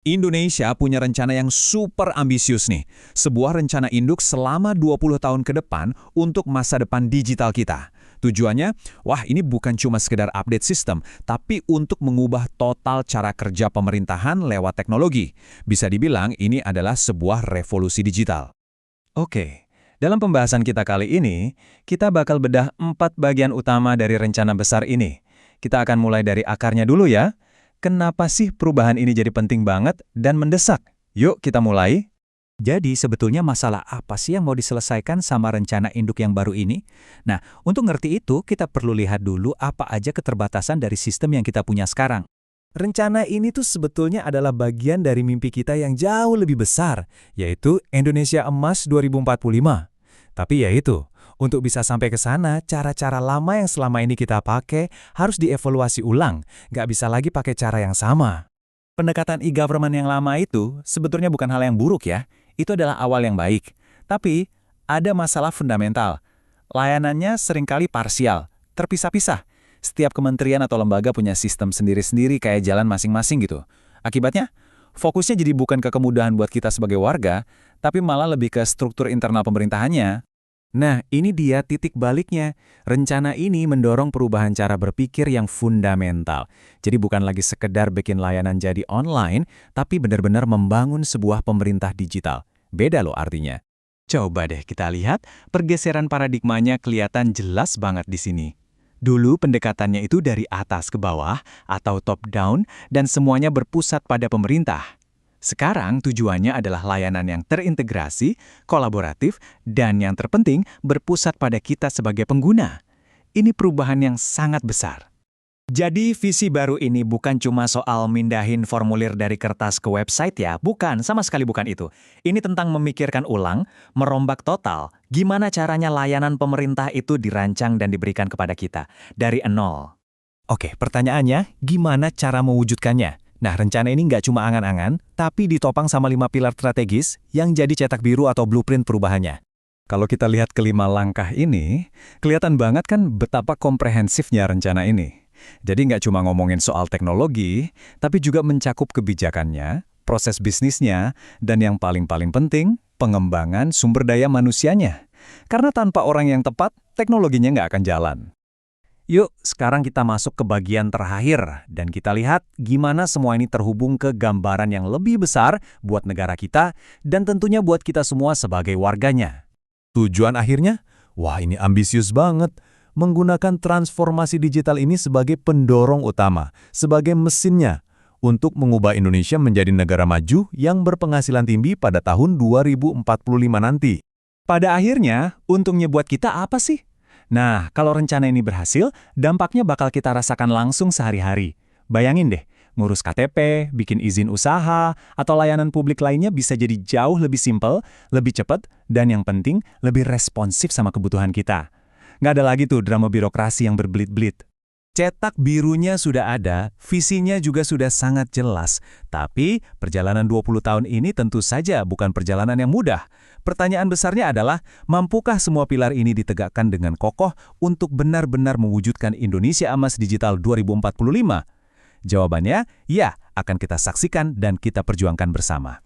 Indonesia punya rencana yang super ambisius nih. Sebuah rencana induk selama 20 tahun ke depan untuk masa depan digital kita. Tujuannya, wah ini bukan cuma sekedar update sistem, tapi untuk mengubah total cara kerja pemerintahan lewat teknologi. Bisa dibilang ini adalah sebuah revolusi digital. Oke, dalam pembahasan kita kali ini, kita bakal bedah 4 bagian utama dari rencana besar ini. Kita akan mulai dari akarnya dulu ya. Kenapa sih perubahan ini jadi penting banget dan mendesak? Yuk kita mulai. Jadi sebetulnya masalah apa sih yang mau diselesaikan sama rencana induk yang baru ini? Nah, untuk ngerti itu, kita perlu lihat dulu apa aja keterbatasan dari sistem yang kita punya sekarang. Rencana ini tuh sebetulnya adalah bagian dari mimpi kita yang jauh lebih besar, yaitu Indonesia Emas 2045. Tapi ya itu, untuk bisa sampai ke sana, cara-cara lama yang selama ini kita pakai harus dievaluasi ulang, nggak bisa lagi pakai cara yang sama. Pendekatan e-government yang lama itu sebetulnya bukan hal yang buruk ya, itu adalah awal yang baik. Tapi, ada masalah fundamental. Layanannya seringkali parsial, terpisah-pisah. Setiap kementerian atau lembaga punya sistem sendiri-sendiri kayak jalan masing-masing gitu. Akibatnya, fokusnya jadi bukan ke kemudahan buat kita sebagai warga, tapi malah lebih ke struktur internal pemerintahannya. Nah, ini dia titik baliknya. Rencana ini mendorong perubahan cara berpikir yang fundamental. Jadi bukan lagi sekedar bikin layanan jadi online, tapi benar-benar membangun sebuah pemerintah digital. Beda loh artinya. Coba deh kita lihat, pergeseran paradigmanya kelihatan jelas banget di sini. Dulu pendekatannya itu dari atas ke bawah atau top down dan semuanya berpusat pada pemerintah. Sekarang tujuannya adalah layanan yang terintegrasi, kolaboratif, dan yang terpenting berpusat pada kita sebagai pengguna. Ini perubahan yang sangat besar. Jadi visi baru ini bukan cuma soal mindahin formulir dari kertas ke website ya, bukan, sama sekali bukan itu. Ini tentang memikirkan ulang, merombak total, gimana caranya layanan pemerintah itu dirancang dan diberikan kepada kita, dari nol. Oke, pertanyaannya, gimana cara mewujudkannya? Nah, rencana ini nggak cuma angan-angan, tapi ditopang sama 5 pilar strategis yang jadi cetak biru atau blueprint perubahannya. Kalau kita lihat kelima langkah ini, kelihatan banget kan betapa komprehensifnya rencana ini. Jadi nggak cuma ngomongin soal teknologi, tapi juga mencakup kebijakannya, proses bisnisnya, dan yang paling-paling penting, pengembangan sumber daya manusianya. Karena tanpa orang yang tepat, teknologinya nggak akan jalan. Yuk, sekarang kita masuk ke bagian terakhir, dan kita lihat gimana semua ini terhubung ke gambaran yang lebih besar buat negara kita, dan tentunya buat kita semua sebagai warganya. Tujuan akhirnya? Wah, ini ambisius banget. Menggunakan transformasi digital ini sebagai pendorong utama, sebagai mesinnya, untuk mengubah Indonesia menjadi negara maju yang berpenghasilan tinggi pada tahun 2045 nanti. Pada akhirnya, untungnya buat kita apa sih? Nah, kalau rencana ini berhasil, dampaknya bakal kita rasakan langsung sehari-hari. Bayangin deh, ngurus KTP, bikin izin usaha, atau layanan publik lainnya bisa jadi jauh lebih simpel, lebih cepat, dan yang penting, lebih responsif sama kebutuhan kita. Nggak ada lagi tuh drama birokrasi yang berbelit-belit. Cetak birunya sudah ada, visinya juga sudah sangat jelas. Tapi, perjalanan 20 tahun ini tentu saja bukan perjalanan yang mudah. Pertanyaan besarnya adalah, mampukah semua pilar ini ditegakkan dengan kokoh untuk benar-benar mewujudkan Indonesia Emas Digital 2045? Jawabannya, ya, akan kita saksikan dan kita perjuangkan bersama.